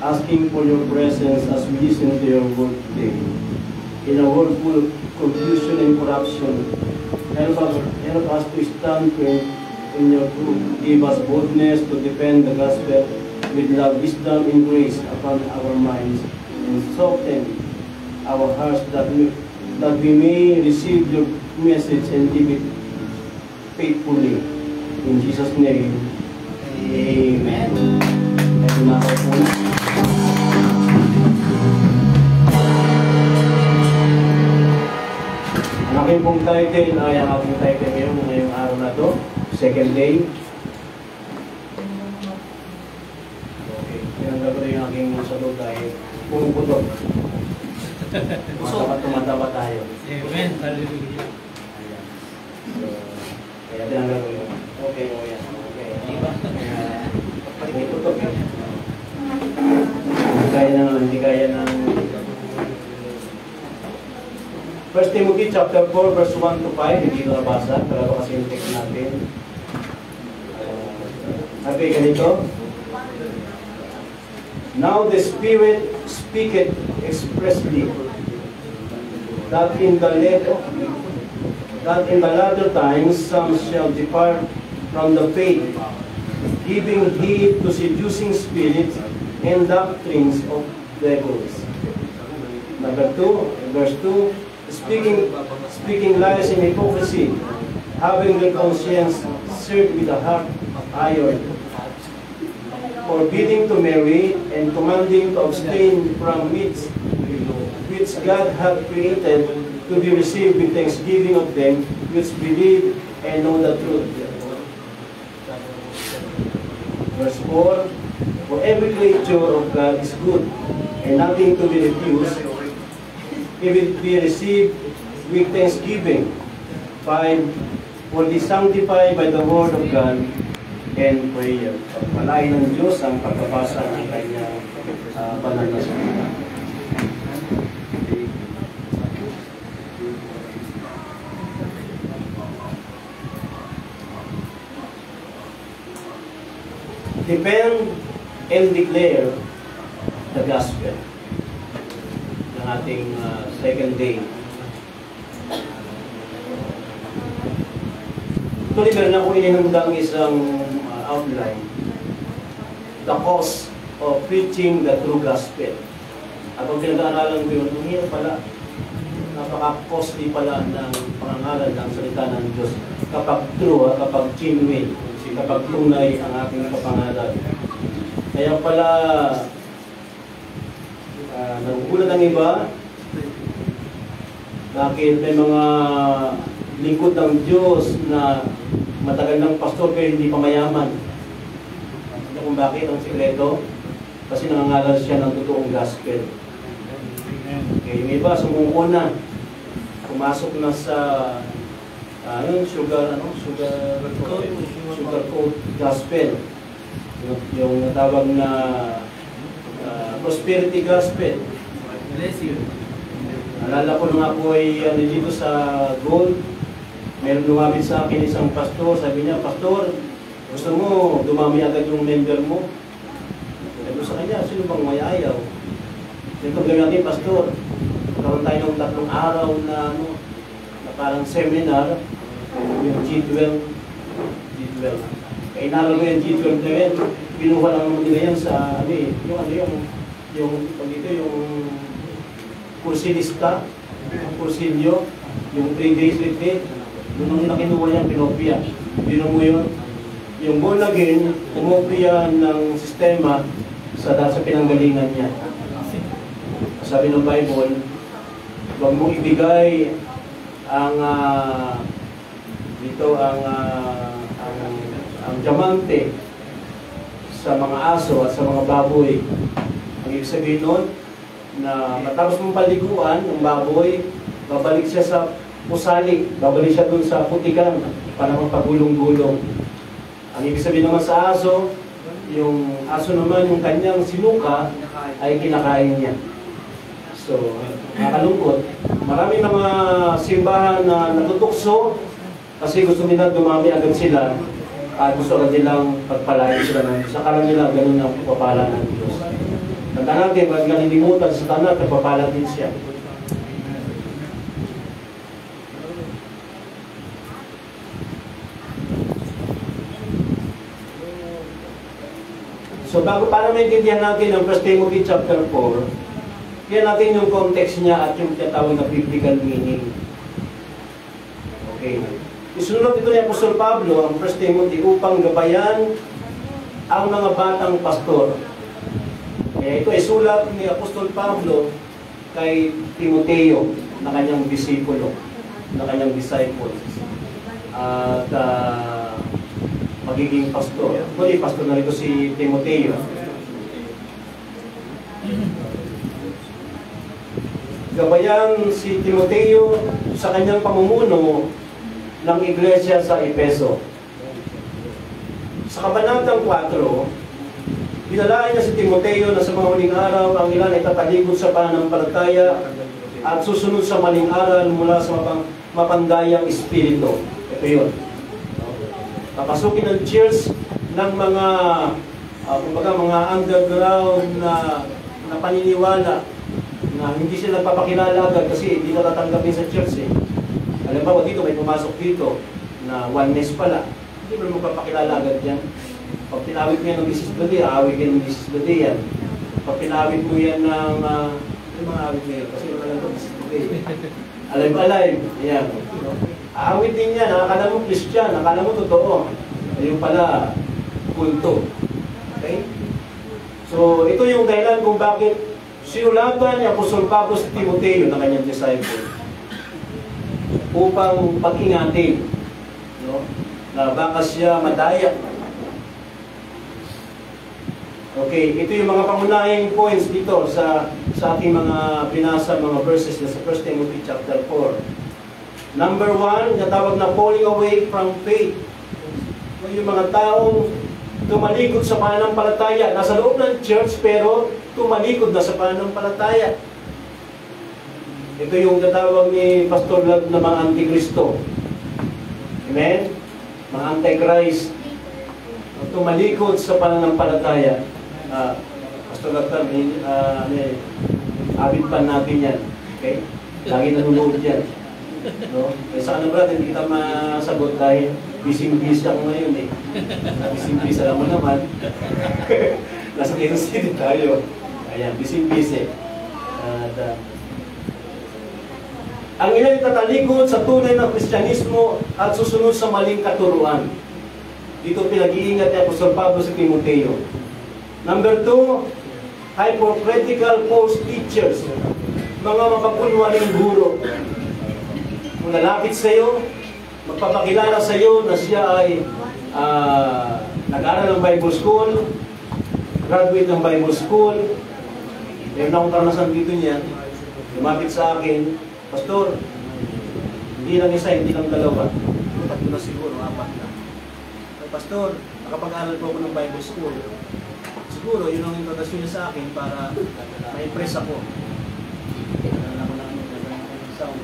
Asking for your presence as we listen to your word today. In a world full of confusion and corruption, help us to stand in your truth. Give us boldness to defend the gospel with love, wisdom, and grace upon our minds, and soften our hearts that we may receive your message and live it faithfully. In Jesus' name, Amen. Ang aking pong title ay ang aking title ngayong araw na to, second day. Okay, pinanggal ko yung aking salog dahil puro putok. Tumataba tayo. Amen. Hallelujah. So, kaya pinanggal ko yun. Okay, okay. Diba? May putok yun. Hindi kaya ng 1 Timothy chapter 4 verse 1 to 5, hindi ko nabasa, pero kasi yung text natin. Okay, ganito. Now the Spirit speaketh expressly that in the latter times some shall depart from the faith, giving heed to seducing spirits and doctrines of devils. Number 2, verse 2, speaking lies in hypocrisy, having their conscience seared with a hot iron, forbidding to marry and commanding to abstain from meats which God hath created to be received with thanksgiving of them which believe and know the truth. Verse 4, for every creature of God is good, and nothing to be refused, if it be received with thanksgiving. 5, for they sanctified by the word of God and prayer. Pagpalain ng Diyos ang pagbabasa ng kanyang banal na salita. defend and declare the gospel ng ating second day. Tuloy meron na kung ininundang isang outline. The cost of preaching the true gospel. At kung pinag-aaralan ko yun, ang hirap pala, napaka-costly pala ng pangangaral ng salita ng Diyos kapag true, kapag genuine, kapag tunay ang ating kapangaral. Kaya pala, nagugulat ang iba, bakit may mga lingkod ng Diyos na matagal ng pastor pero hindi pa mayaman. Kung bakit ang sikreto? Kasi nangangaral siya ng totoong gospel. Okay, yung iba sumuko na. Pumasok na sa sugar coat gospel. Yung natawag na prosperity gospel. Bless you. Alala ko nga po ay dito sa Gold, meron lumapit sa akin isang pastor, sabi niya, "Pastor, gusto mo dumami agad yung member mo?" Sabi ko sa kanya, "Sino bang may ayaw?" Ito gawin natin, Pastor. Karoon tayo ng 3 araw na na parang seminar, yung G12. Kaya inaral ko yung G12 na yun, pinuha lang naman nila yan sa, yung kursilista, yung kursilyo, yung 3 days retreat, doon ang nakinuha yan, pinopia. Bino mo yun, yung born again, umopia ng sistema sa pinanggalingan niya. Sabi ng Bible, huwag mong ibigay ang diamante sa mga aso at sa mga baboy. Ang ibig sabihin nun, na matapos mong paliguan ng baboy, babalik siya sa pusali, babalik siya dun sa putikan para magpagulong-gulong. Ang ibig sabihin naman sa aso, yung aso naman, yung kanyang sinuka ay kinakain niya. So, nakalungkot. Maraming mga simbahan na natutukso kasi gusto nila dumami agad sila at gusto agad nilang pagpalain sila ng Diyos. Akala nila ganun ang pagpapala ng Diyos. Tandaan natin, pag nalilimutan sa tanah, pagpapala din siya. So, para maintindihan natin ang 1 Timothy chapter 4, kaya natin yung context niya at yung tinatawag na biblical meaning. Okay. Isunod ito ni Apostol Pablo, ang 1 Timothy, upang gabayan ang mga batang pastor. Kaya ito ay sulat ni Apostol Pablo kay Timoteo, na kanyang disipulo, na kanyang disciple. At magiging pastor. Actually, pastor na rito si Timoteo. Gabayan si Timoteo sa kanyang pamumuno ng iglesia sa Efeso. Sa kabanatang 4, binalaan niya si Timoteo na sa mga huling araw ang ilan ay tatalikod sa pananampalataya at susunod sa maling aral mula sa mapandayang espiritu. Ito yun. Papasukin ng church ng mga mga underground na paniniwala na hindi sila nagpapakilala agad kasi hindi na tatanggapin sa church eh. Alam ba, dito may pumasok dito na oneness pala. Hindi mo magpapakilala agad yan. Pag pinawit mo yan ng Mrs. Bade, aawit yan ng Mrs. Bade yan. Pag pinawit mo yan ng ano mga awit mo yan? Kasi wala lang ito Mrs. Bade. Alive. Yan. Aawit din yan. Akala mo Christian. Akala mo totoo. Ayun pala, kulto. Okay? So, ito yung dahilan kung bakit sinulatan ni Apostol Pablo si Timoteo na kanyang disciple upang pag-ingatin, no? Na baka siya madaya. Okay, ito yung mga pangunahing points dito sa ating mga binasa, mga verses na sa 1 Timothy chapter 4. Number 1, natawag na falling away from faith. Yung mga taong tumalikod sa pananampalataya. Nasa loob ng church pero tumalikod na sa pananampalataya. Ito yung tatawag ni Pastor Lad na mga Antikristo. Amen? Mga Antichrist. tumalikod sa pananampalataya. Pastor Doctor, abit pa natin yan. Okay? Lagi nanonood yan. No? Eh, sana brad, hindi kita masagot dahil busy-busy ako ngayon eh. Busy-busy, alam mo naman. Nasa Quezon City tayo. Ayan, busy-busy. Ang ilan tatalikod sa tunay ng Kristyanismo at susunod sa maling katuruan. Dito pinag-iingat ni Apostol Pablo sa Timoteo. Number 2, hypocritical false teachers. Mga mapagkunwaring guro. Kung lalapit sa iyo, magpapakilala sa iyo na siya ay nag-aral ng Bible School, graduate ng Bible School. Meron akong karanasan dito niyan. Lumapit sa akin, Pastor, hindi lang isa, hindi lang dalawa. Tatlo na siguro, 4 na. Pastor, nakapag-aral po ako ng Bible School. Siguro, yun ang introduction niya sa akin para ma-impress ako. Alam ko lang sound.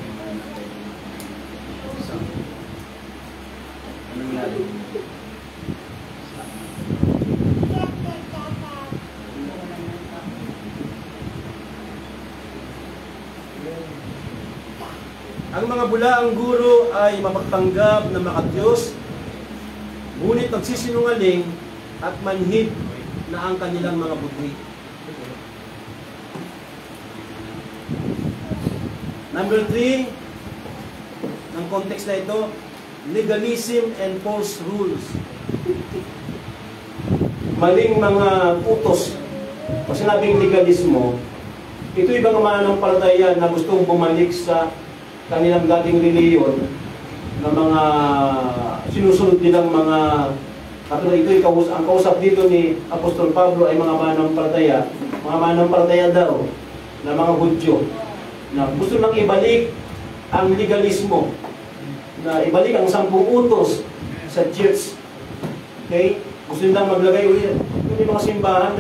Ano nangyari? Ang mga bulaang guro ay mapagpanggap na makadiyos, ngunit nagsisinungaling at manhid na ang kanilang mga budhi. Number 3, ng context na ito, legalism and false rules. Maling mga utos. Pag sinabing legalismo, ito ibang mananampalataya na gustong bumalik sa kanilang dating reliyon na mga sinusunod nilang mga katulad ito, ang kausap dito ni Apostol Pablo ay mga mananampalataya daw na mga Hudyo na gusto nang ibalik ang legalismo, na ibalik ang 10 utos sa church. Okay? Gusto nilang maglagay ulit. May mga simbahan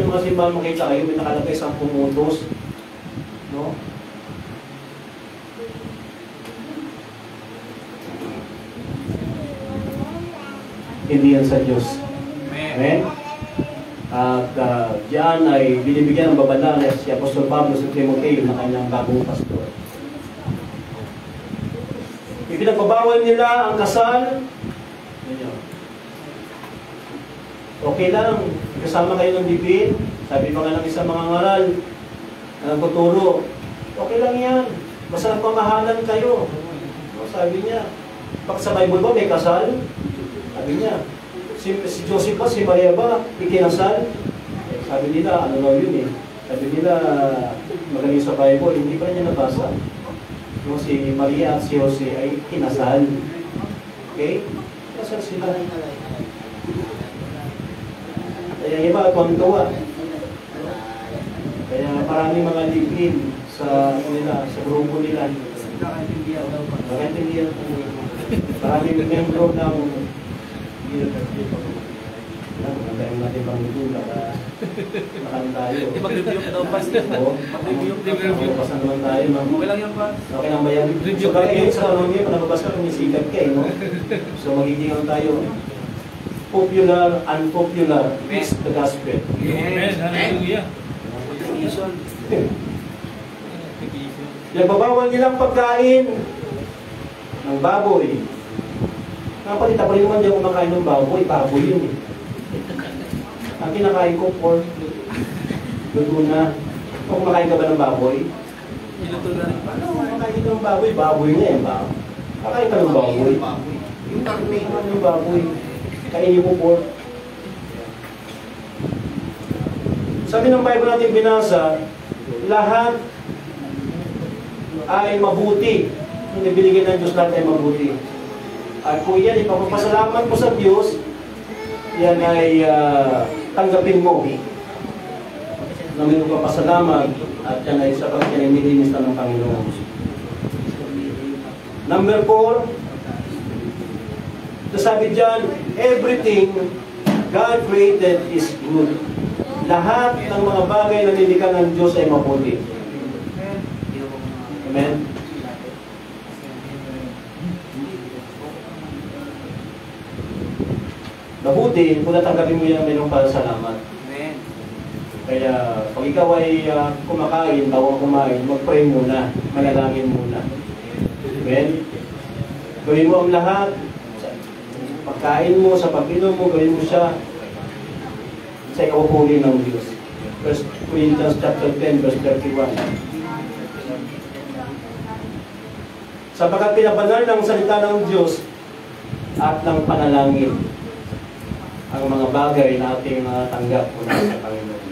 makita kayo, may nakalagay 10 utos. No? Hindi yan sa Diyos. Amen? At diyan ay binibigyan ng babala si Apostol Pablo sa Timoteo na kanyang bagong pastor. Ipinagbabawal nila ang kasal. Okay lang, kasama kayo ng bibig. Sabi pa nga ng isang mga ngaral na nagtuturo, okay lang yan. Basta nagpamahalan kayo. Sabi niya, bakit sa Bible ba may kasal? Sabi niya, si Joseph ba, si Maria ba, ikinasal? Sabi nila, ano daw yun eh. Sabi nila, magaling sa Bible, hindi pa niya nabasa. No, si Maria at si Jose ay kinasal. Okay? Kinasal sila. Kaya iba, tuwang-tuwa. Kaya maraming mga lipin sa nila, sa grupo nila. Nakaintindihan po. Maraming membro ng tayo natin pang ito, nakan tayo. Mag-review ka daw, Pastor. Mag-review. Pasan naman tayo. Okay lang yan, Pa. Okay lang ba yan? So, kaya yun sa tanong niya, panababas ka, kumisigat ka no? So, magiging ang tayo. Popular, unpopular, preach the gospel. Amen. Hallelujah. Nagbabawal nilang pagkain ng baboy. Napalita pa rin naman yung kumakain ng baboy yun eh. Ang kinakain ko, pork, laguna. Kung kumakain ka ba ng baboy? Ano, kumakain ka ng baboy nga yan ba? Kakain ka ng baboy. Yung karne, ano yung baboy? Kainin mo pork. Sabi ng Bible natin binasa, lahat ay mabuti. Yung ibinigay ng Diyos lahat ay mabuti. At kung yan, ipapapasalamat mo sa Diyos, yan ay tanggapin mo na may magpapasalamat at yan ay sa pagkinimilinis na ng Panginoon. Number 4, sabi dyan, everything God created is good. Lahat ng mga bagay na nilikha ng Diyos ay mabuti. Amen? mabuti kung natanggapin mo yan mayroong pasalamat. Amen. Kaya pag ikaw ay kumakain, bago kumain, mag-pray muna, manalangin muna. Amen? Gawin mo ang lahat. Sa pagkain mo, sa pag-inom mo, gawin mo siya sa ikapupuli ng Diyos. 1 Corinthians chapter 10, verse 31. Sapagkat pinabanal ng salita ng Diyos at ng panalangin ang mga bagay na ating tanggap mula sa Panginoon.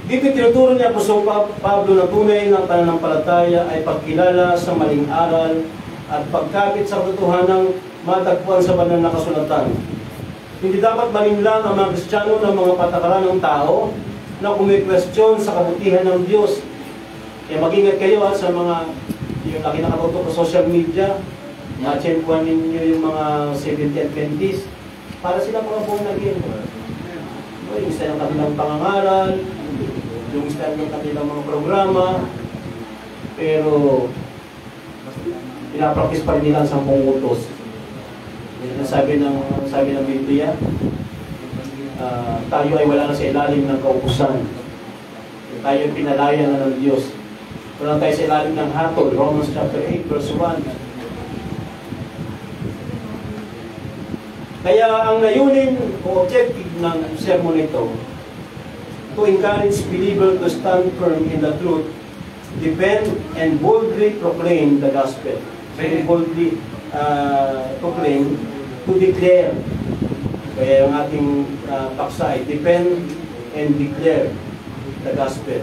Dito tinuturo niya Apostol Pablo na tunay ng pananampalataya ay pagkilala sa maling aral at pagkapit sa katotohanang matagpuan sa banal na kasulatan. Hindi dapat malinlang ang mga Kristiyano ng mga patakaran ng tao na kumikwestiyon sa kabutihan ng Diyos. Kaya mag-ingat kayo sa mga yung laki nakatutok sa social media, na-tsempuan ninyo yung mga Seventh-day Adventist para sila mga buong naging. Yung isa ng kanilang pangangaral, yung isa ng kanilang mga programa, pero pinapractice pa rin nila ang 10 utos. Sabi ng Biblia, tayo ay wala na sa ilalim ng kautusan. Tayo ay pinalaya na ng Diyos. Wala tayo sa ilalim ng hatol. Romans chapter 8, verse 1. Kaya ang layunin o objective ng sermon ito, to encourage believer to stand firm in the truth, defend and boldly proclaim the gospel. Very boldly proclaim, to declare. Kaya ang ating paksa ay defend and declare the gospel.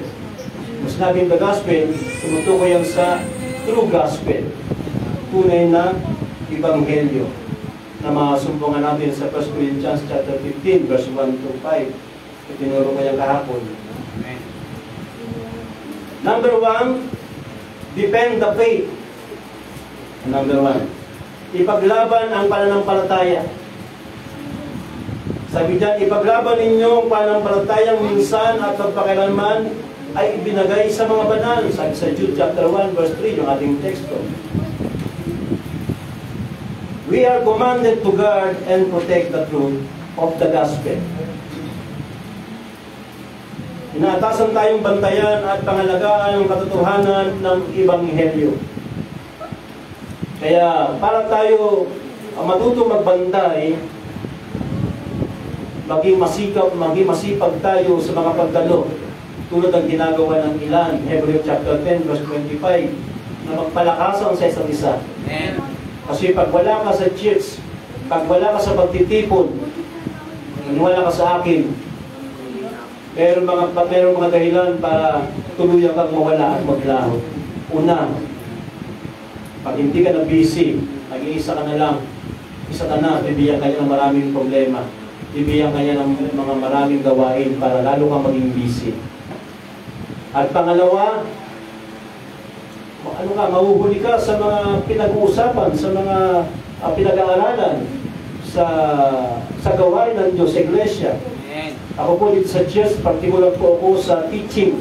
Mas nabing the gospel, tumutukoy yan sa true gospel. Tunay na ebanghelyo na masumpungan natin sa 1 Corinthians chapter 15, verse 1 to 5. Itinuro ko yan kahapon. Number 1, defend the faith. Number 1, ipaglaban ang pananampalataya. Sabi dyan, ipaglaban ninyo ang pananampalatayang minsan at pagpakailanman ay ibinagay sa mga banal. Sabi sa Jude chapter 1, verse 3, yung ating teksto. We are commanded to guard and protect the truth of the gospel. Inaatasan tayong bantayan at pangalagaan ang katotohanan ng ebanghelyo. Kaya para tayo matutong magbantay, maging masipag tayo sa mga pagdalo, tulad ng ginagawa ng ilan, Hebrews chapter 10, verse 25, na magpalakasan sa isa't isa. Kasi pag wala ka sa church, pag wala ka sa pagtitipon, wala ka sa akin, meron mga dahilan para tuluyan kang mawala at maglaho. Una, pag hindi ka na busy, nag-iisa ka na lang, isa ka na, bibigyan ka niya ng maraming problema. Bibigyan ka niya ng mga maraming gawain para lalo kang maging busy. At pangalawa, mahuhuli ka sa mga pinag-uusapan, sa mga pinag-aaralan, sa gawain ng Diyos, sa Iglesia. Ako po dito sa church, particular po ako sa teaching.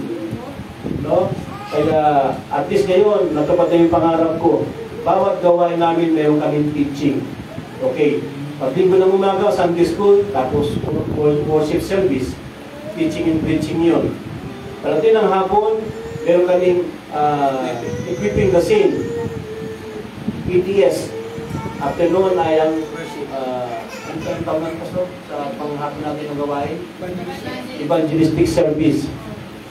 No? Kaya at least ngayon, natupad na yung pangarap ko. Bawat gawain namin, meron kaming teaching. Okay. Pag linggo ng umaga, Sunday school, tapos worship service. Teaching and preaching yun. Pagdating ng hapon, meron kaming equipping the saint. ETS. After noon ay ang ang tawagan ko sa panghapon natin ng gawain? Evangelistic service.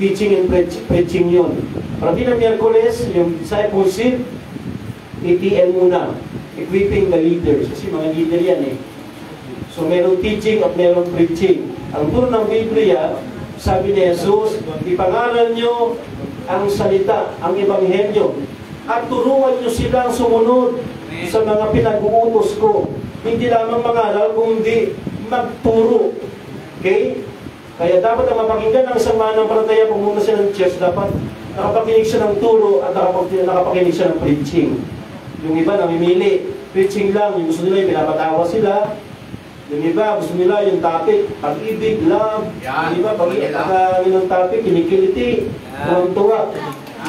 Teaching and preaching yun. Pagdating ng Miyerkules, yung discipleship, ETN muna. Equipping the leaders. Kasi mga leader yan eh. So meron teaching at meron preaching. Ang turo ng Biblia, sabi ni Jesus, ipangaral nyo ang salita, ang ebanghelyo, at turuan nyo silang sumunod sa mga pinag-uutos ko. Hindi lamang mangaral, kundi magturo. Okay? Kaya dapat ang mapakinggan ng isang mananampalataya kung muna siya ng church, dapat nakapakinig siya ng turo at nakapakinig siya ng preaching. Yung iba namimili, preaching lang, yung gusto nila yung pinapatawa sila. Yung iba, gusto nila yung topic, pag-ibig, love. Yung iba, pag yung topic, kinikiliti, tuwang-tuwa.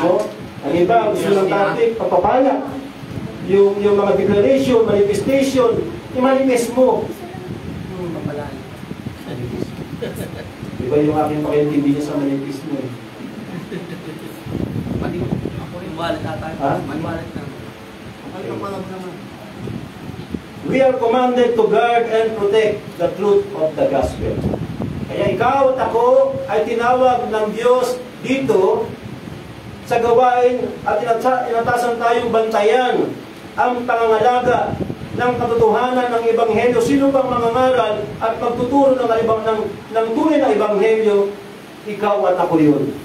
No? Ang iba, gusto ng topic, papapala. yung mga declaration, manifestation, i-manifest mo. Diba yung aking pakiintindi niya sa manifest mo eh. Manuwalit ata. Ha? Manuwalit na. We are commanded to guard and protect the truth of the gospel. Kaya ikaw at ako ay tinawag ng Diyos dito sa gawain at inatasan tayong bantayan ang pangangalaga ng katotohanan ng Ebanghelyo. Sino bang mangangaral at magtuturo ng tunay na Ebanghelyo? Ikaw at ako yun.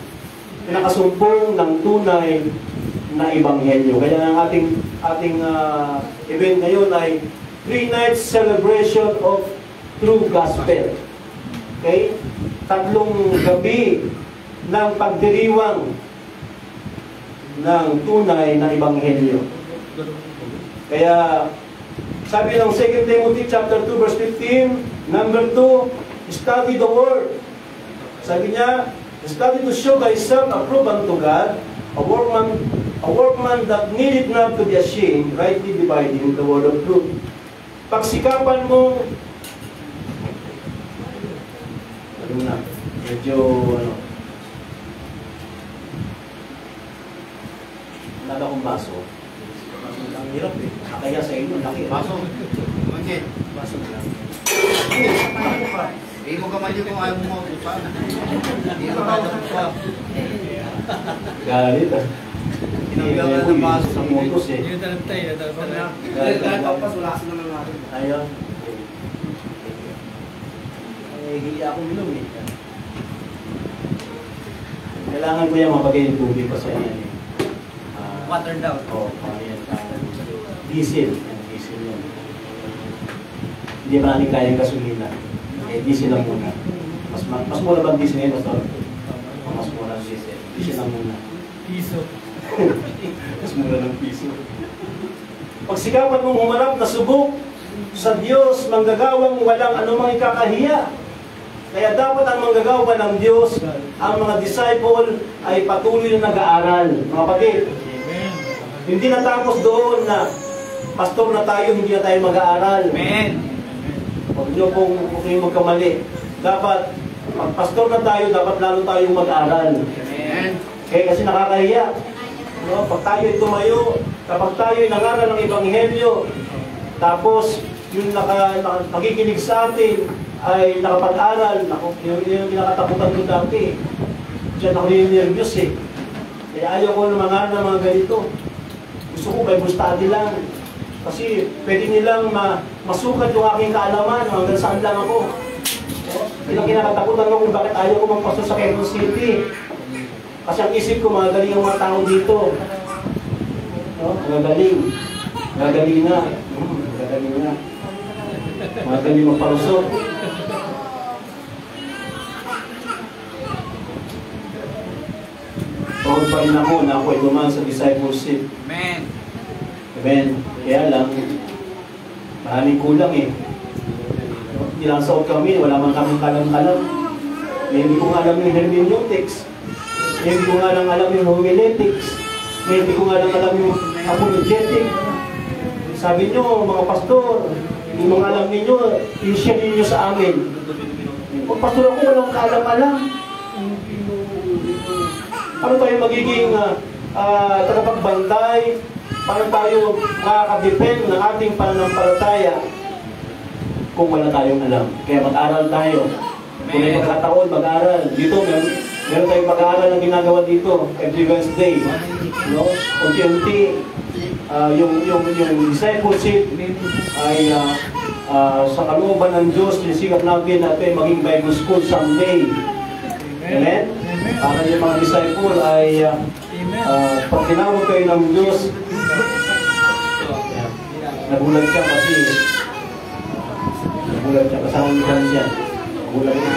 Nakasumpong ng tunay na Ebanghelyo. Kaya ang ating event ngayon ay 3 nights celebration of true gospel. Okay? 3 gabi ng pagdiriwang ng tunay na Ebanghelyo. Kaya sabi ng 2 Timothy chapter 2 verse 15, number 2, study the word. Sabi niya, study to show thyself approved unto God, a workman that needed not to be ashamed, rightly dividing the word of truth. Pagsikapan mo, medyo, wala akong baso. Ang hirap eh. Kaya sa inyo, laki. Baso. Mangit. Baso na lang. Hindi mo kamali kung ayaw mo pa. Hindi mo kamali pa. Galit ah. Pinagbilang ng baso sa motos eh. Yung talantay, talantay. Kahit ako pa, sulasin naman natin. Ayaw. Ay, hindi ako minum eh. Kailangan ko yan mapagay yung tubig pa sa yan eh. Water down. Oo, yan. Diesel. Diesel yan. Hindi ba natin kayang gasolina? Eh, diesel lang muna. Mas mura ba ang diesel ngayon, Pastor? Mas mura ang diesel. Diesel lang muna. Piso. Mas mura ng piso. Pagsikapan mong humarap na subok sa Diyos, manggagawang walang anumang ikakahiya. Kaya dapat ang manggagawa ng Diyos, ang mga disciple ay patuloy na nag-aaral. Mga kapatid, hindi natapos doon na pastor na tayo, hindi na tayo mag-aaral. Amen. Huwag nyo pong magkamali. Dapat, pag pastor na tayo, dapat lalo tayong mag-aaral. Amen. Kaya kasi nakakahiya. No? Pag tayo ay tumayo, kapag tayo ay nangaral ng Ebanghelyo, tapos yung nakikinig sa atin ay nakapag-aral, yung kinakatakutan ko dati. Diyan ako nervous eh. Kaya ayaw ko ng mga ganito. Gusto ko Bible study lang. Kasi pwede nilang masukat yung aking kaalaman, hanggang saan lang ako. Ilang kinakatakutan ko kung bakit ayaw ko magpasok sa Quezon City. Kasi ang isip ko, magagaling ang mga tao dito. No? Magagaling. Magagaling na. Magagaling na. Magagaling magpalusok. Tawag pa rin ako na ako ay dumaan sa discipleship. Amen. Amen. Kaya lang, maraming kulang eh. Nilasaot kami, wala man kami kalam-kalam. Hindi ko nga alam yung hermeneutics. Hindi ko nga lang alam yung homiletics. Hindi ko nga lang alam yung apologetic. Sabi nyo, mga pastor, hindi mo alam ninyo, i-share ninyo sa amin. Kung pastor ako, walang kaalam-alam. Paano tayo magiging tagapagbantay? Paano tayo makaka-depend ng ating pananampalataya kung wala tayong alam? Kaya mag-aral tayo. Kung may pagkataon, mag-aral. Dito, meron tayong pag-aaral na ginagawa dito every Wednesday. No? Unti-unti, yung discipleship ay sa kalooban ng Diyos, sinisikap natin na ito ay maging Bible school someday. Amen? Para yung mga disciple ay pag tinawag kayo ng Diyos, nagulat siya kasi kasama siya. Nagulat siya.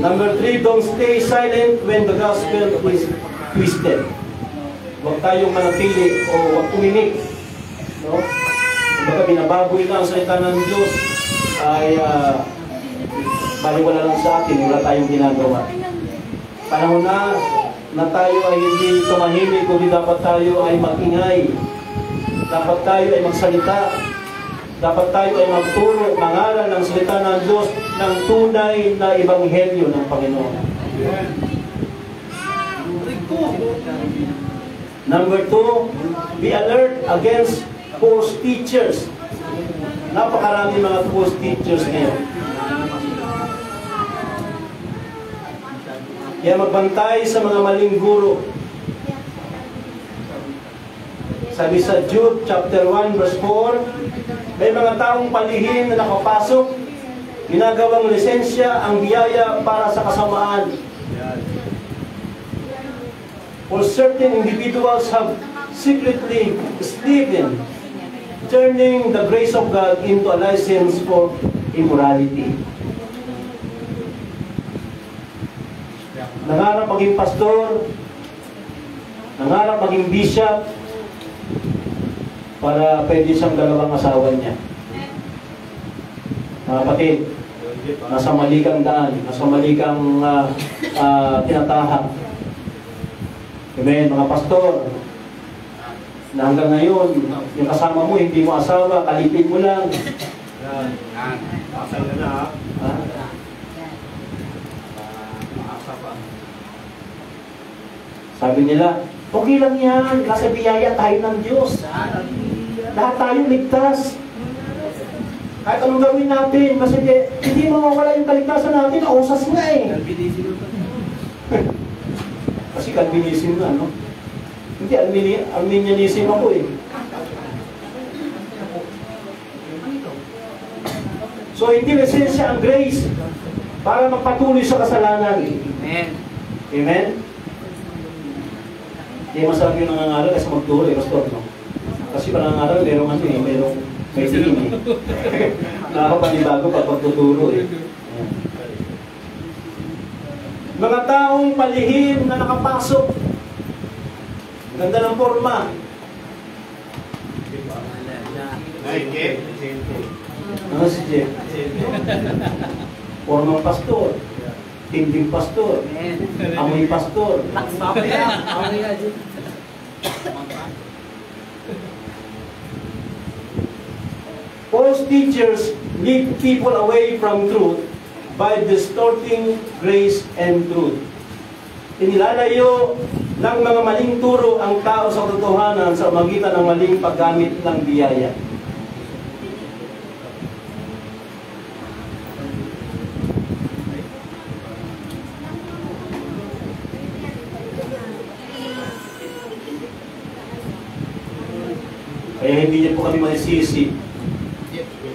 Number 3, don't stay silent when the gospel is twisted. Huwag tayong manatili o huwag tumimik. No? Kumbaga binababoy lang ang salita ng Diyos ay baliwala lang sa atin, wala tayong ginagawa. Panahon na tayo ay hindi tumahimik, kundi dapat tayo ay magingay. Dapat tayo ay magsalita. Dapat tayo ay magturo, mangaral ng salita ng Diyos ng tunay na ebanghelyo ng Panginoon. Number 2, be alert against false teachers. Napakarami mga false teachers ngayon. Kaya magbantay sa mga maling guro. Sabi sa Jude chapter 1 verse 4, may mga taong palihim na nakapasok, ginagawang lisensya ang biyaya para sa kasamaan. For certain individuals have secretly slipped, turning the grace of God into a license for immorality. Nangarap maging pastor, nangarap maging bishop, para pwede siyang dalawang asawa niya. Mga kapatid, nasa mali kang daan, nasa mali kang tinatahak. Amen, mga pastor, na hanggang ngayon, yung kasama mo, hindi mo asawa, kalipin mo lang. Pasal na ha. Sabi nila, okay lang yan, nasa biyaya tayo ng Diyos. Lahat tayo ligtas. Kahit anong gawin natin, kasi hindi mawawala yung kaligtasan natin, ausas nga eh. Kasi Calvinism na, no? Hindi, Arminianism ako eh. So, hindi lisensya ang grace para magpatuloy sa kasalanan. Amen. Amen? Hindi masarap yung nangangaral kasi magturo eh, pastor, no? Kasi panangaral, merong ano eh, merong may tingin eh. Nakakapanibago pag pagtuturo eh. Ayan. Mga taong palihim na nakapasok. Ganda ng forma. Ay, Jeff. Ano si Jeff? Formang pastor. Tinding pastor. Amoy pastor. False teachers lead people away from truth by distorting grace and truth. Inilalayo ng mga maling turo ang tao sa katotohanan sa magitan ng maling paggamit ng biyaya. Kaya hindi niyo po kami maisisi.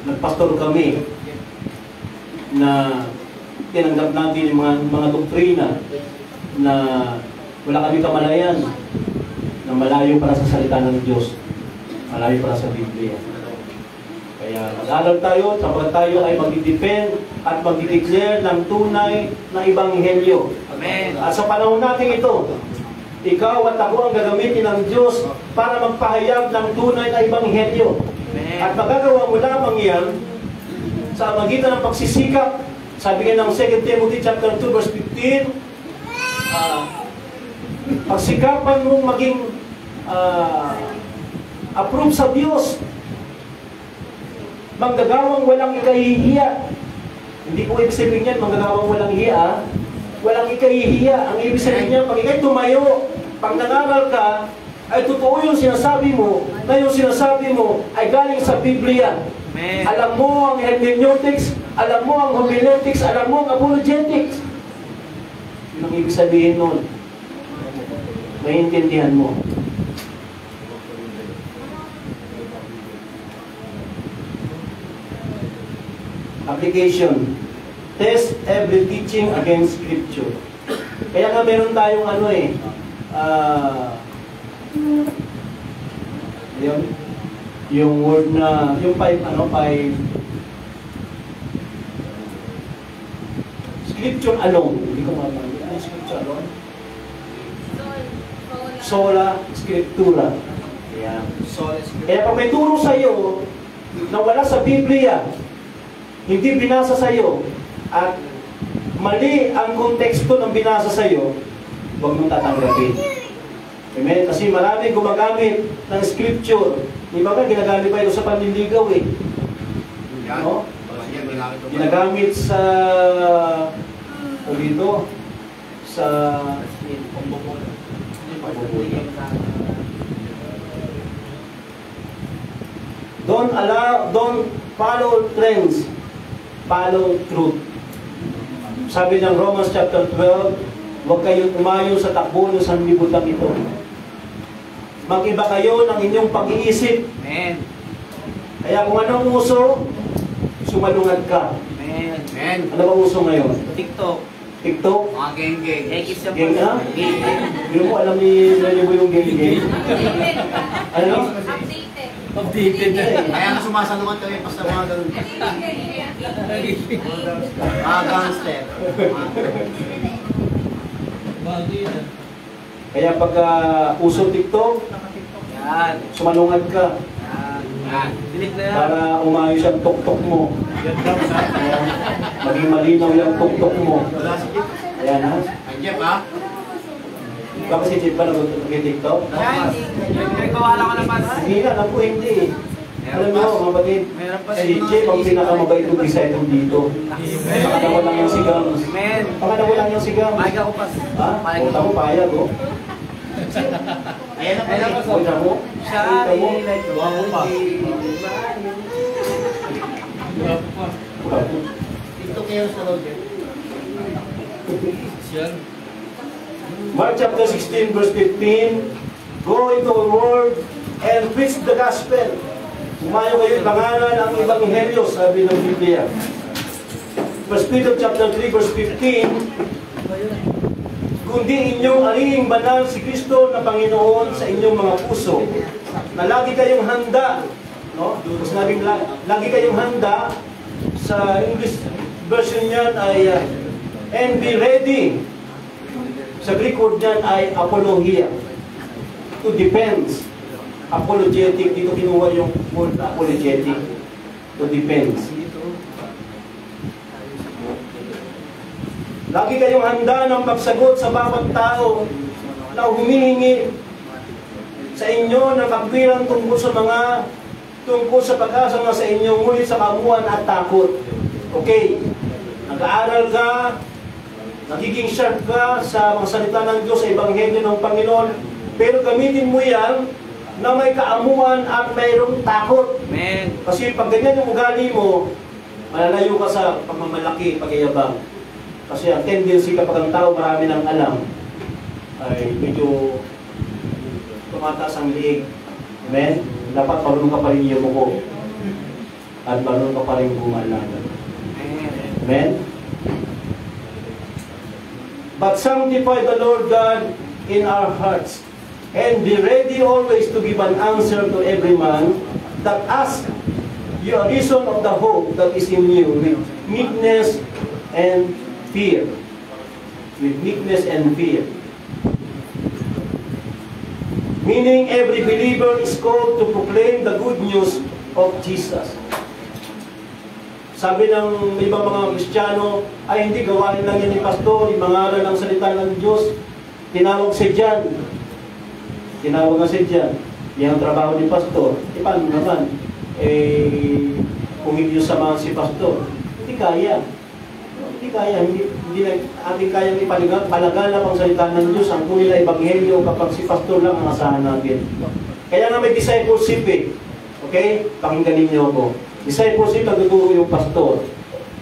Nagpastor kami na tinanggap natin yung mga doktrina na wala kami kamalayan, na malayo para sa salita ng Diyos, malayo para sa Biblia. Kaya mag-aral tayo, kapag tayo ay mag-defend at mag-declare ng tunay na ebanghelyo. Amen. At sa panahon natin ito, ikaw at ako ang gagamitin ng Diyos para magpahayag ng tunay na ebanghelyo. At magagawa mo lamang yan sa magitan ng pagsisikap. Sabi nga ng 2 Timothy chapter 2 verse 15, pagsikapan mong maging approve sa Diyos, manggagawang walang ikahihiya. Hindi ko ibig sabihin yan, manggagawang walang hiya, walang ikahihiya. Ang ibig sabihin niya, pag ikay tumayo, pag nangaral ka, ay totoo yung sinasabi mo, na yung sinasabi mo ay galing sa Biblia. Amen. Alam mo ang hermeneutics, alam mo ang homiletics, alam mo ang apologetics. Yun ang ibig sabihin nun. Maintindihan mo. Application. Test every teaching against Scripture. Kaya nga meron tayong ano eh, yung word na, yung 5 Scripture alone. Hindi ko matanggi. Ano yung Scripture alone? Sola Scriptura. Kaya, kaya pag may turo sa iyo na wala sa Biblia, hindi binasa sa iyo, at mali ang konteksto ng binasa sa'yo, huwag mong tatanggapin. Amen? Kasi marami gumagamit ng scripture. Di ba ka, ginagamit pa ito sa panliligaw eh. Yan. No? Yan, ginamit ko pa. Ginagamit sa dito sa don't follow trends, follow truth. Sabi ng Romans chapter 12, huwag kayong umayo sa takbo ng sanlibutan ito. Mag-iba kayo ng inyong pag-iisip. Amen. Kaya kung anong uso, sumalungat ka. Amen. Amen. Ano ba uso ngayon? TikTok. TikTok? Mga geng-geng. X yung Gang na? Gang. Hindi mo alam ni Lali mo yung gang-gang. Ano? Updated na. Kaya nga sumasalungat kami pa sa mga ganun. Mga gangster. Bago yun. Kaya pag uso TikTok, Yan. sumalungat ka Yan. Delete na yan. para umayos ang tuktok mo. Ayan. Maging malinaw yung tuktok mo. Wala si Jeep. Ayan ha. Ay, Jeff, ha? Baka si Chip pa nag-TikTok? Yan. Pinagkawala ko naman. Hindi na, alam ko hindi. Alam mo, mga batid, Meron pa si Chip ang pinakamabait ng disciple dito. Pakalawa lang yung sigang. Amen. Pakalawa lang yung sigang. Payag ako pa. Ha? Punta mo payag, oh. Ayan na Ayan na pa. po. Punta mo. Siya, Punta mo. i-like ko. Buwan mo pa. TikTok kayo sa road, Jeff. Mark chapter 16 verse 15, go into the world and preach the gospel. Umayo kayo ipangalan ang ebanghelyo, sabi ng Biblia. 1 Peter chapter 3 verse 15, kundi inyong alihing banal si Kristo na Panginoon sa inyong mga puso, na lagi kayong handa, no? Sinabing lagi kayong handa, sa English version niyan ay and be ready. Sa Greek word niyan ay apologia. To defend. Apologetic. Dito kinuha yung word apologetic. To defend. Lagi kayong handa ng pagsagot sa bawat tao na humihingi sa inyo ng kapwiran tungkol sa pag-asa nga sa inyo, ngunit sa kamuan at takot. Okay. Nag-aaral ka, nagiging sharp ka sa mga salita ng Diyos, sa Ebanghelyo ng Panginoon, pero gamitin mo yan na may kaamuan at mayroong takot. Amen. Kasi pag ganyan yung ugali mo, malalayo ka sa pagmamalaki, pagyayabang. Kasi ang tendency kapag ang tao marami ng alam, ay medyo tumataas ang liig. Amen? Dapat marunong ka pa rin yumuko. At marunong ka pa rin bumalanan. Amen? But sanctify the Lord God in our hearts, and be ready always to give an answer to every man that asks you a reason of the hope that is in you, with meekness and fear. With meekness and fear. Meaning every believer is called to proclaim the good news of Jesus. Sabi ng ibang mga Kristiyano, ay hindi gawain lang yan ni Pastor, imangaral ang salita ng Diyos. Tinawag si Jan. Tinawag na si Jan. Yan ang trabaho ni Pastor. Paano naman? Kung hindi yung samahan si Pastor, hindi kaya. Hindi kaya. Hindi ating kayang ipalaganap ang salita ng Diyos. Ang kunin na ebanghelyo kapag si Pastor lang ang asahan natin. Kaya nga may discipleship eh. Okay? Pakingganin niyo ako. Discipleship, nagtuturo yung pastor.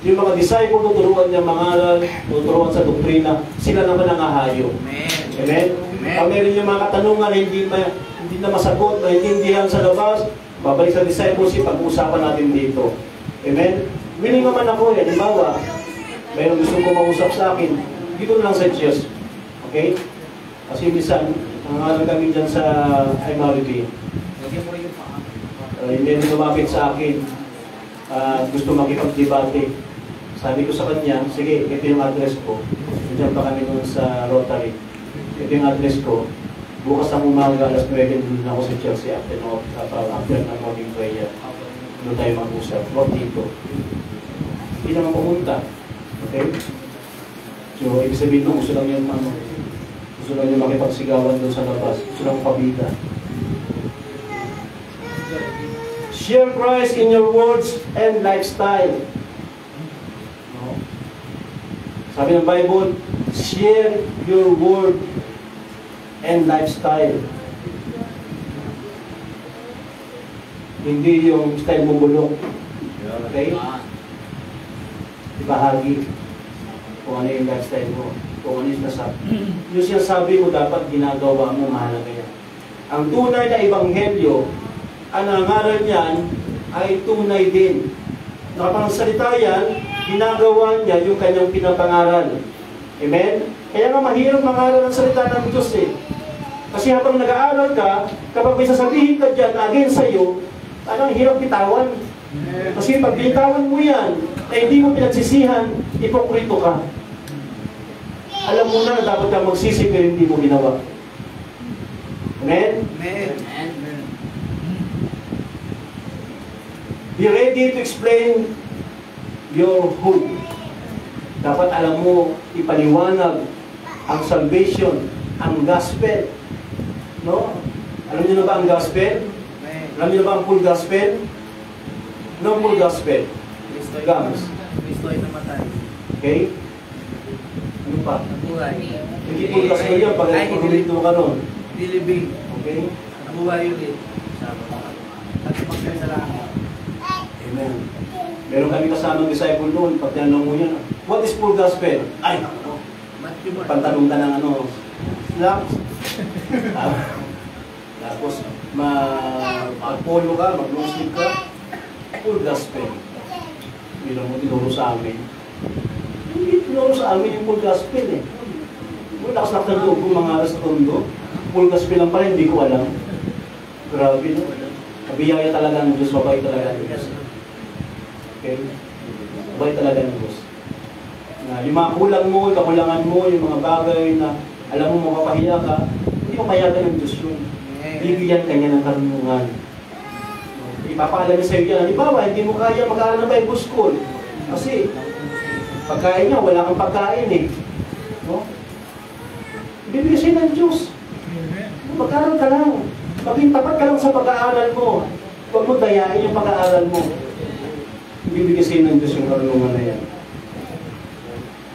Yung mga disciple, tuturuan niya mangaral, tuturuan sa doktrina, sila naman ang ahayo. Amen. Amen? Pag meron yung mga katanungan na hindi na masagot, maintindihan sa labas, babalik sa discipleship, pag-uusapan natin dito. Amen? Willing naman ako, halimbawa, mayroong gusto ko mausap sa akin, dito lang sa Diyos. Okay? Kasi minsan, nangaral kami dyan sa MRB. Hindi lumapit sa akin. Gusto makipag-debate. Sabi ko sa kanya, sige, ito yung address ko. Diyan pa kami nun sa Rotary. Ito yung address ko. Bukas ang umaga, alas 9, doon ako sa Chelsea after ng morning prayer. Doon tayo mag-usap. Huwag dito. Hindi naman pumunta. Okay? So, ibig sabihin ko, gusto lang yung gusto lang yung makipagsigawan doon sa labas. Gusto lang pabida. Share Christ in your words and lifestyle. No? Sabi ng Bible, share your word and lifestyle. Hindi yung style mo bulok. Okay? Ibahagi kung ano yung lifestyle mo, kung ano yung nasabi. Yung sinasabi mo, dapat ginagawa mo, mahalaga yan. Ang tunay na ebanghelyo, ang nangaral niyan ay tunay din. Nakapangsalita yan, ginagawa niya yung kanyang pinapangaral. Amen? Kaya nga mahirap mangaral ang salita ng Diyos eh. Kasi habang nag-aaral ka, kapag may sasabihin ka dyan against sa'yo, ang hirap bitawan. Kasi pag bitawan mo yan, na hindi mo pinagsisihan, ipokrito ka. Alam mo na dapat ka magsisi pero hindi mo ginawa. Amen? Amen. Be ready to explain your hope. Dapat alam mo, ipaliwanag ang salvation, ang gospel. No? Alam niyo na ba ang gospel? Alam niyo na ba ang full gospel? No full gospel. Gams. Kristo'y namatay. Okay? Ano pa? Nabuhay. Hindi full gospel yan pag pagulito ka nun. Dilibing. Okay? Nabuhay ulit. At sumakay sa langit. Amen. Meron kami kasamang disciple noon, pag tinanong mo yan, what is full gospel? Ay, ako. Pantalong ka ng slacks. Tapos, mag-polo ka, mag-long sleeve ka, full gospel. Bilang mo tinuro sa amin. Hindi tinuro sa amin yung full gospel eh. Kung lakas ng loob kong mga aras na tondo, full gospel lang pa rin, hindi ko alam. Grabe no. Kabiyaya talaga ng Diyos, mabay talaga ng Diyos. Okay? Mabay talaga ng Diyos. Yung mga kulang mo, kakulangan mo, yung mga bagay na alam mo makapahiya ka, hindi mo payagan ng Diyos yun. Bibigyan ka niya ng karunungan. Ipapaalam niya sa iyo yan. Halimbawa, hindi mo kaya mag-aaral ng Bible School. Kasi, pagkain niya, wala kang pagkain eh. No? Bibigyan siya ng Diyos. Mag-aaral ka lang. Maging tapat ka lang sa pag-aaral mo. Huwag mo dayain yung pag-aaral mo. Bibigyan siya ng Diyos yung karunungan na yan.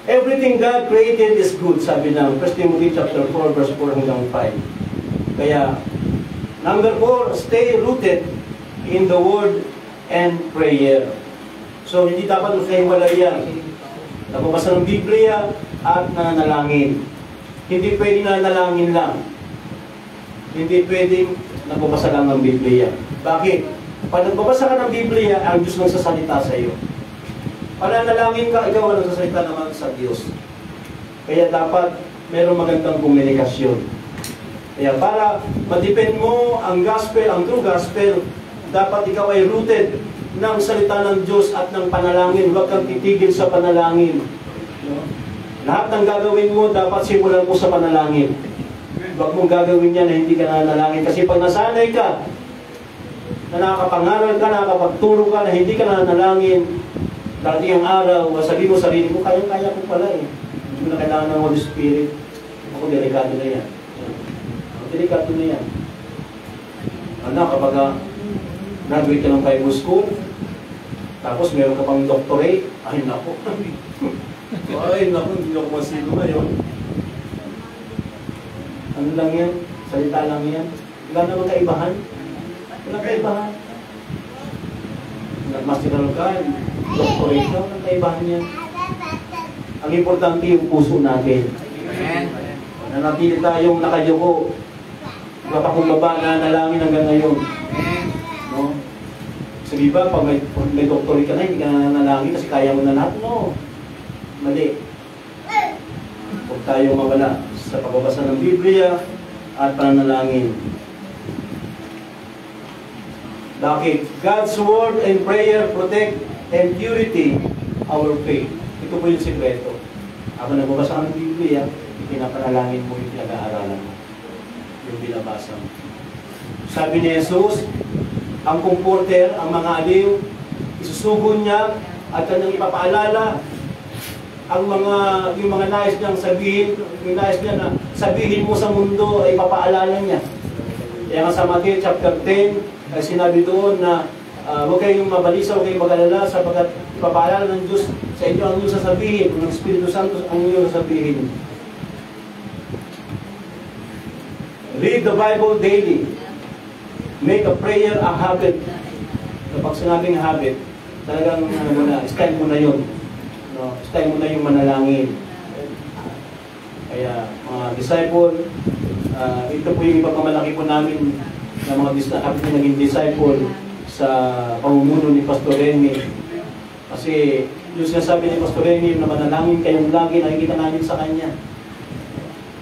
Everything God created is good, sabi ng 1 Timothy chapter 4, verse 4 hanggang 5. Kaya, number 4, stay rooted in the Word and prayer. So, hindi dapat magkahiwalay yan. Nagbabasa ng Biblia at nananalangin. Hindi pwedeng nananalangin lang. Hindi pwedeng nagbabasa lang ng Biblia. Bakit? Pag nagbabasa ka ng Biblia, ang Diyos nagsasalita sa iyo. Pananalangin ka, ikaw ang nagsasalita naman sa Diyos. Kaya dapat mayroong magandang komunikasyon. Kaya para madepend mo ang gospel, ang true gospel, dapat ikaw ay rooted ng salita ng Diyos at ng panalangin. Huwag kang titigil sa panalangin. No? Lahat ng gagawin mo, dapat simulan mo sa panalangin. Huwag mong gagawin yan na hindi ka nanalangin. Kasi pag nasanay ka, na nakapangaral ka, nakakapagturo ka, na hindi ka nanalangin, darating ang araw, sabi mo sarili mo, kaya ko pala eh. Hindi mo na kailangan ng Holy Spirit. Ako, delikado na yan. Delikado na yan. Ano, kapag graduate ka ng Bible School, tapos meron ka pang doctorate, ay nako. Ay nako, hindi ako masino ngayon. Ano lang yan? Salita lang yan. Wala naman kaibahan. Walang kaibahan. Nag-masteral ka, doctorate ka, walang kaibahan yan. Ang importante yung puso natin. Amen. Nanatili tayong nakayuko. Papakumbaba na nalangin hanggang ngayon. No? Sabi ba, pag may doctorate ka na, hindi ka na nalangin kasi kaya mo na lahat? No. Mali. Huwag tayong mawala sa pagbabasa ng Biblia at pananalangin. Bakit? God's word and prayer protect and purity our faith. Ito po yung sikreto. Ako nagbabasa ka ng Biblia, pinapanalangin mo yung pinag-aaralan mo. Yung binabasa mo. Sabi ni Jesus, ang comforter, ang mga aliw, isusugon niya at kanyang ipapaalala yung mga nais niyang sabihin, yung nais niya na sabihin mo sa mundo ay papaalala niya. Kaya nga sa Matthew chapter 10, ay sinabi doon na huwag kayong mabalisa, huwag kayong mag-alala sapagkat ipapaalala ng Diyos sa inyo ang inyong sasabihin, ng Espiritu Santo ang inyong sasabihin. Read the Bible daily. Make a prayer a habit. Kapag sinabing habit, talagang style mo na yun. No? Style mo na yung manalangin. Kaya mga disciple, ito po yung ipagmamalaki po namin na mga naging disciple sa pamumuno ni Pastor Remy. Kasi yung sinasabi ni Pastor Remy na manalangin kayong lagi, nakikita namin sa kanya.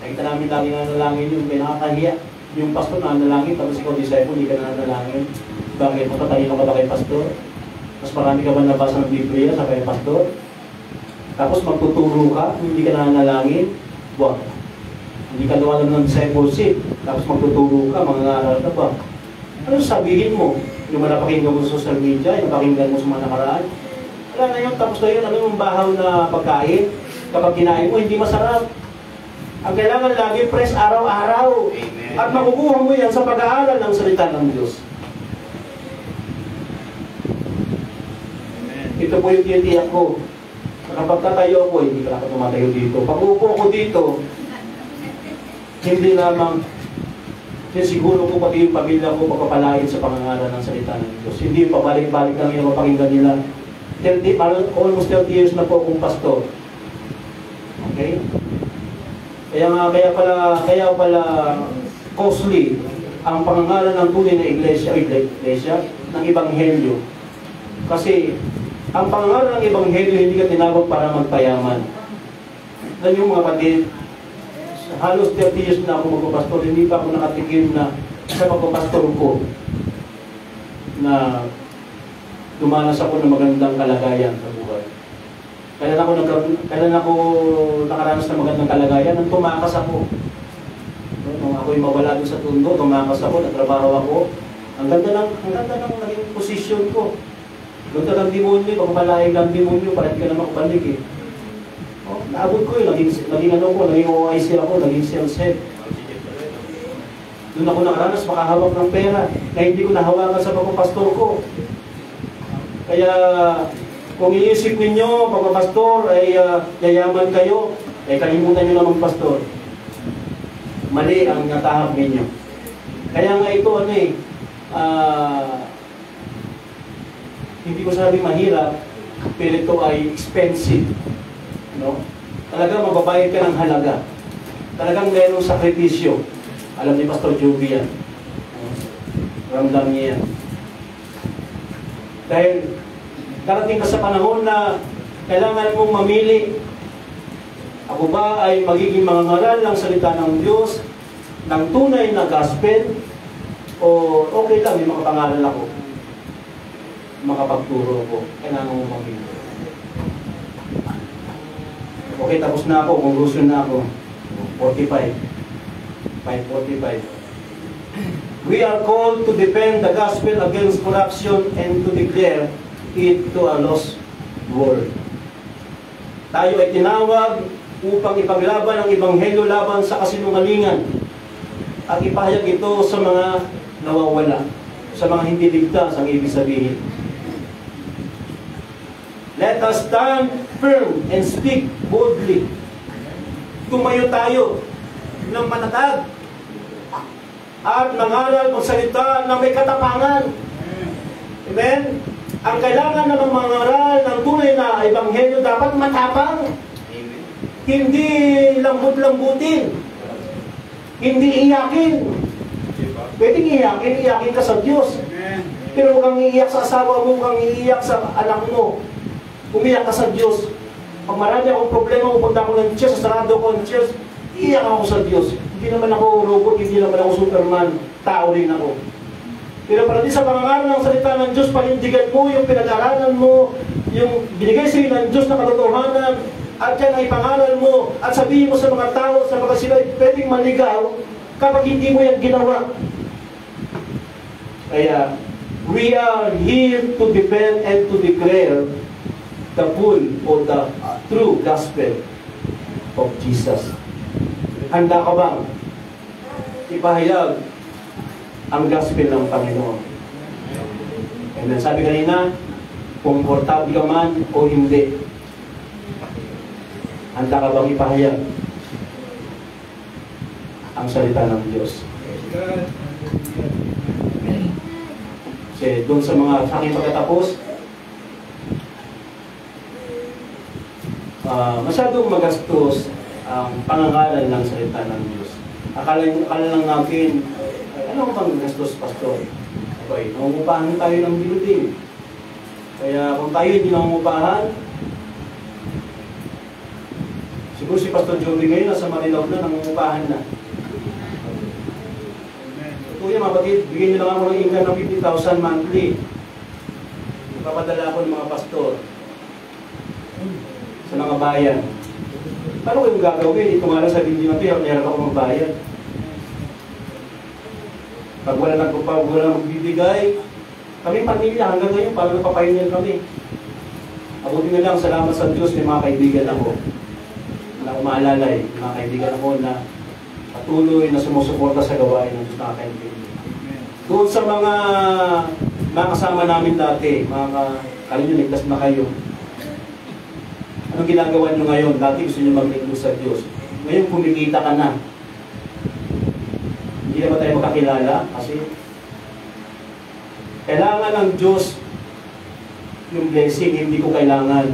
Nakikita namin lagi na nanalangin yung pinakakahiya. Yung pastor na nanalangin, tapos ikaw disciple, hindi ka na nanalangin. Bakit? Matatalino ka ba kay pastor? Mas marami ka ba nabasa ng Biblia sa kay pastor? Tapos magtuturo ka, hindi ka na nanalangin. Buwan. Hindi ka nawalan ng discipleship. Tapos magtuturo ka, mga ngaral ka ba? Ano sabihin mo? Yung napakinggan mo sa social media, yung napakinggan mo sa mga nakaraan. Wala na yun, tapos na yun, ano yung bahaw na pagkain? Kapag kinain mo, hindi masarap. Ang kailangan lagi, press araw-araw. At makukuha mo yan sa pag-aaral ng salita ng Diyos. Ito po yung titiyak ko. Kapag tatayo ako, hindi ka dapat tumatayo dito. Pag uupo ko dito, hindi lamang siguro ko pati yung pamilya ko pagpapalain sa pangangaral ng salita ng Diyos. Hindi pabalik-balik lang yung mapakinggan nila. Almost 30 years na po akong pastor. Okay? Kaya pala costly ang pangangaral ng tunay na iglesia ng Ebanghelyo. Kasi ang pangangaral ng Ebanghelyo hindi ka tinawag para magpayaman. Alam yung mga kapatid, halos 30 years na ako magpapastor, hindi pa ako nakatikim na sa pagpapastor ko na dumanas ako ng magandang kalagayan sa buhay. Kailan ako nakaranas ng magandang kalagayan, nang tumakas ako. Nung ako'y mawala doon sa tundo, tumakas ako, nagtrabaho ako. Ang ganda ng naging posisyon ko. Doon ka ng demonyo, pagpapalaing ng demonyo, para hindi ka naman kubalik eh. Naabot ko yun, naging OIC ako, naging sales head. Doon ako nakaranas, makahawak ng pera, na hindi ko nahawakan sa pagpapastor ko. Kaya, kung iisip ninyo, pagpapastor ay yayaman kayo, ay kalimutan nyo na magpastor. Mali ang natahak ninyo. Kaya nga ito, hindi ko sabi mahirap, pero ito ay expensive. No? Talagang mababayad ka ng halaga. Talagang mayroong sakripisyo. Alam ni Pastor Joby yan. Ramdam niya yan. Dahil darating ka sa panahon na kailangan mong mamili. Ako ba ay magiging mangangaral ng salita ng Diyos, ng tunay na gospel, o okay lang, may makapangaral ako, makapagturo ko. Kailangan mong mamili. Okay, tapos na ako, conclusion na ako. 5:45. We are called to defend the gospel against corruption and to declare it to a lost world. Tayo ay tinawag upang ipaglaban ang Ebanghelyo laban sa kasinungalingan at ipahayag ito sa mga nawawala, sa mga hindi ligtas ang ibig sabihin. Let us stand firm and speak boldly. Tumayo tayo ng matatag at mangaral magsalita na may katapangan. Amen? Ang kailangan ng mangaral ng tunay na Ebanghelyo dapat matapang. Amen. Hindi lambut-lambutin. Hindi iyakin. Pwedeng iyakin ka sa Diyos. Amen. Pero huwag kang iiyak sa asawa mo, huwag kang iiyak sa anak mo. Umiyak ka sa Diyos. Pag marami akong problema, pupunta ako ng church, sarado ko ng church, iyak ako sa Diyos. Hindi naman ako robot, hindi naman ako Superman, tao rin ako. Pero para di sa pangangaral ng salita ng Diyos, panindigan mo yung pinag-aralan mo, yung binigay sa iyo ng Diyos na katotohanan, at yan ay pangaral mo, at sabihin mo sa mga tao, sa mga sila ay pwedeng maligaw kapag hindi mo yan ginawa. Kaya, we are here to defend and to declare the full or the true gospel of Jesus. Handa ka bang ipahayag ang gospel ng Panginoon? And then sabi kanina, komportable ka man o hindi, handa ka bang ipahayag ang salita ng Diyos? Kasi doon sa mga aking pagkatapos, masyadong magastos ang pangangalan ng salita ng Diyos. Akala lang natin, ano bang gastos, Pastor? Okay, nangungupahan tayo ng building. Kaya kung tayo hindi nangungupahan, siguro si Pastor Joby ngayon nasa Marilao na, nangungupahan na. Kuya, mapatid, bigyan nyo lang ako ng income ng 50,000 monthly. Ipapadala ako ng mga pastor sa mga bayan. Paano kayong gagawin? Ito nga lang sa video na ito, meron ako magbayad. Pag wala magbibigay, kami pamilya hanggang ngayon, parang napapahinyan kami. Abuti na lang, salamat sa Diyos, may mga kaibigan ako na umaalalay, mga kaibigan ako na patuloy na sumusuporta sa gawain ng Diyos na kaibigan. Doon sa mga kasama namin dati, mga kalinyo, ligtas na kayo. Anong ginagawa nyo ngayon? Dati gusto nyo maglingkod sa Diyos. Ngayon kumikita ka na. Hindi na ba tayo makakilala? Kasi kailangan ng Diyos yung blessing, hindi ko kailangan.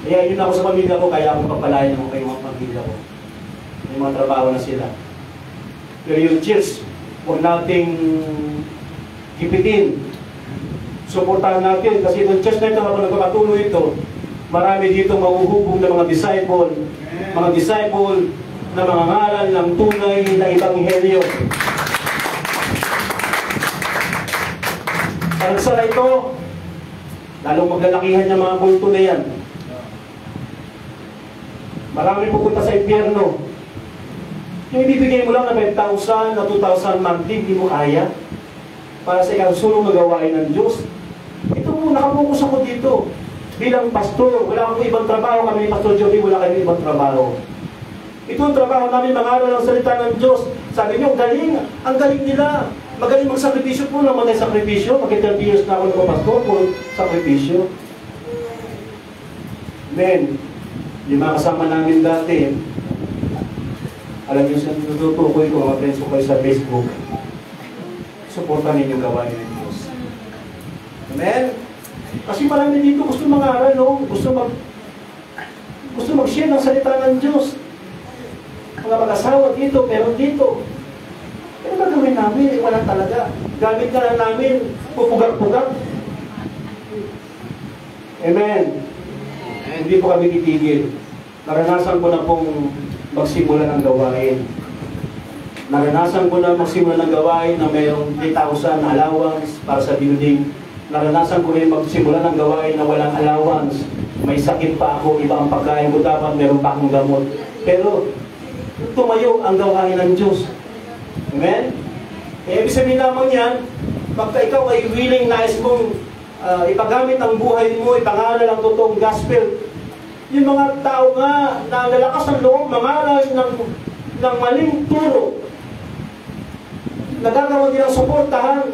Kaya yun ako sa pamilya ko, kaya akong papalayan ako kayo mga pamilya ko. May mga trabaho na sila. Pero yung church, huwag nating hipitin. Suportahan natin kasi itong church na ito, habang nagpapatuloy ito, marami dito mahuhubog na mga disciple na mga ngaral ng tunay na Ebanghelyo. Sa ito, lalong maglalakihan ng mga kulto na yan. Marami pupunta sa impyerno. Yung ibibigay mo lang na 5,000 na 2,000 monthly, hindi mo kaya. Para sa ikasulong na gawain ng Diyos. Ito po, nakapokus ako dito. Bilang pastor, wala akong ibang trabaho. Kami ni Pastor Joby, wala kami ibang trabaho. Ito ang trabaho namin, mangaral ng salita ng Diyos. Sabi niyo, galing. Ang galing nila. Magaling magsakripisyo po naman tayo sakripisyo. Pag 30 years na ako nagpapastor po, sakripisyo. Amen. Yung mga kasama namin dati, alam niyo sa tututukoy ko, mga friends ko kayo sa Facebook, suportan ninyo gawain ng Diyos. Amen? Kasi marami dito gusto mangaral, no? Gusto mag-share ng salita ng Diyos. Mga mag-asawa dito, meron dito. Pero gagawin namin, wala talaga. Gamit na lang namin, pupugar-pugar. Amen. Hindi po kami titigil. Naranasan ko na pong magsimula ng gawain. Naranasan ko na magsimula ng gawain na mayroong 3,000 allowance para sa building. Naranasan ko rin magsimula ng gawain na walang allowance. May sakit pa ako, iba ang pagkain ko, dapat meron pa akong gamot. Pero tumayo ang gawain ng Diyos. Amen? Ibig sabihin lamang yan, pagka ikaw ay willing, nais mong ipagamit ang buhay mo, ipangaral ang totoong gospel, yung mga tao nga na lalakas ng loob, mangaral ng maling turo, nagagawa nilang suportahan,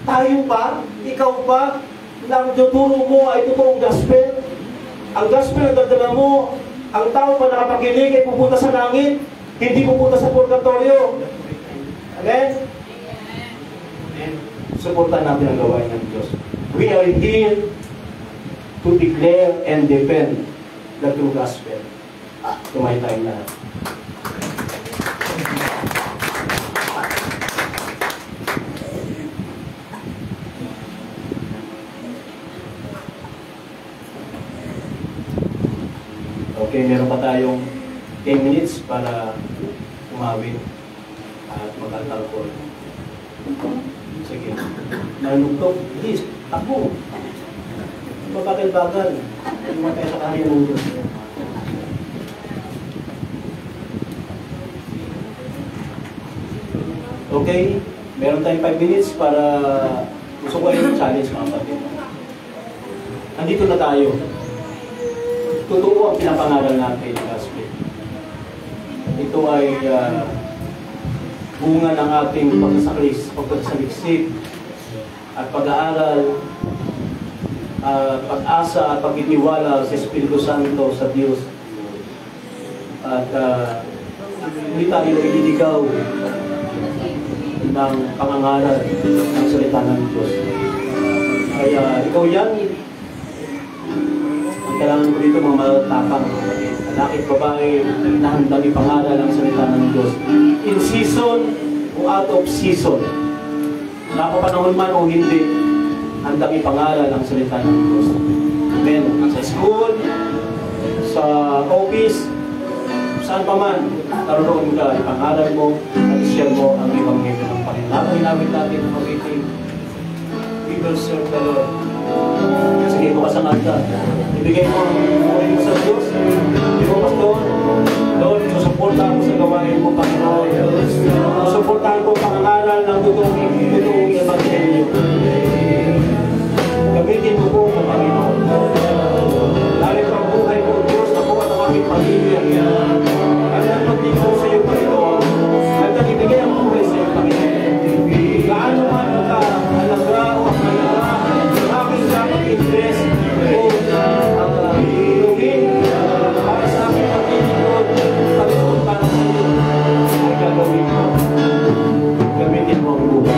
tayo pa, ikaw pa, na ang tuturo mo ay totoong gospel. Ang gospel na dadala mo, ang tao pa nakapakinig ay pupunta sa langit, hindi pupunta sa purgatorio. Amen? Amen. Suportahan natin ang gawain ng Diyos. We are here to declare and defend the true gospel. Tumayo tayo lahat. Okay, meron pa tayong 10 minutes para umawit at mag-alcohol. Sige. Nanugtog. Please, takbo. Mabagal-bagal. Hindi mo tayo sa kanya ng Diyos. Okay? Meron tayong 5 minutes para gusto ko yung challenge mga kapatid. Nandito na tayo. totoo ang pinapangaral natin, gospel. Ito ay bunga ng ating pagkasaliksik at pag-aaral, pag-asa at pagtitiwala sa Espiritu Santo sa Diyos. At hindi tayo ililigaw ng pangangaral ng salita ng Diyos. Kaya ikaw yan, ang kailangan ko dito mga matatapang, lalaki at babae na handang ipangaral ang salita ng Diyos. In season o out of season, nakapanahon man o hindi, handang ipangaral ang salita ng Diyos. Amen. Sa school, sa office, saan pa man, naroon ka, ipangaral mo, at share mo ang Ebanghelyo ng Panginoon. Habang hinamit natin ang mabiting, we will serve the Lord. Sige mo ka sa kanta. Ibigay mo ang buhay mo sa Diyos. Ibigay mo, Pastor, Lord, susuportahan mo sa gawain mo, Panginoon. Susuportahan ko ang pangangaral ng totoong Ebanghelyo. Gamitin mo po, Panginoon. Lalo ang buhay mo, Diyos, ako at ang aming pamilya. At ang pagtingin sa iyo, Panginoon. At ang ibigay ang buhay sa iyo, Panginoon. Gaano man ang kahalaga o ang halaga, ang aking dapat invest o ang ilugin para sa aking pagtingin, Panginoon, para sa iyo, ay gagawin mo. Gamitin mo ang buhay.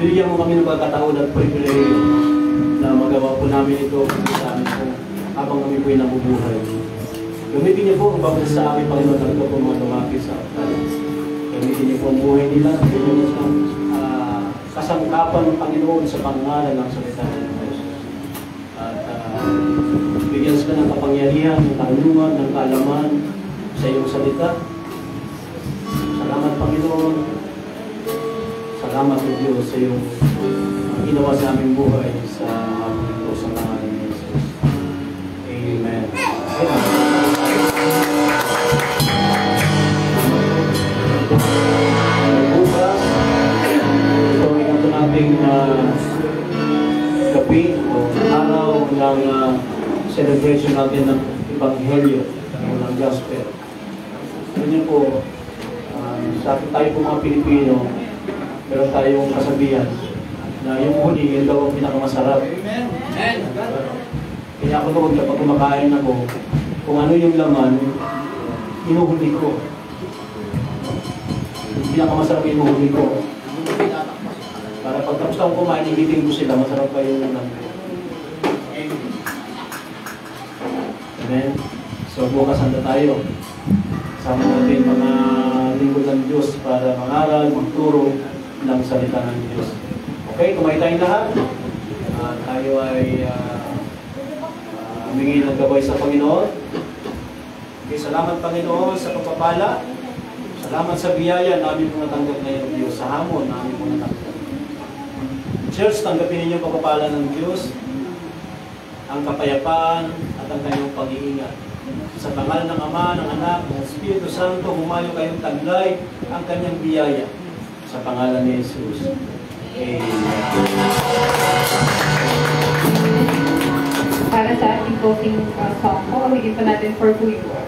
Bigyan mo kami ng pagkataon at privilege na magawa po namin ito sa amin po habang kami po'y nabubuhay. Gamitin niyo po ang bawat sa amin, Panginoon, na ito po mga lumapit sa altar. Gamitin niyo po ang buhay nila, bigyan niyo sa kasangkapan ng Panginoon sa pangalan ng salita ng Diyos. At bigyan sila ng kapangyarihan, ng karunungan, ng kaalaman sa iyong salita. Salamat, Panginoon. Salamat po Diyos sa iyong ginawa sa aming buhay sa hapon ito sa pangalan ni Jesus. Amen. Bukas, ito ay ito nating gabi o araw ng celebration natin ng Ebanghelyo ng Gospel. Ganyan po, sa tayo po mga Pilipino, meron tayong kasabihan na yung huli, yun daw ang pinakamasarap. Amen. Kaya ako noon, kapag kumakain ako, kung ano yung laman, inuhuli ko. Yung pinakamasarap inuhuli ko. Para pag tapos akong kumain, ibitin ko sila, masarap pa yung laman ko. Amen? So bukas handa tayo. Sama natin mga lingkod ng Diyos para mangaral, magturo ng salita ng Diyos. Okay, kumain tayong lahat. Tayo ay humingi ng gabay sa Panginoon. Okay, salamat Panginoon sa pagpapala, Salamat sa biyaya namin po natanggap ngayon, Diyos, sa hamon namin po natanggap. Church, tanggapin ninyo pagpapala ng Diyos, ang kapayapaan at ang kanyang pag-iingat. Sa pangalan ng Ama, ng Anak, ng Espiritu Santo, humayo kayong taglay ang kanyang biyaya. Sa pangalan ni Jesus. Amen. Para sa ating closing song, pawagin pa natin For Who You Are.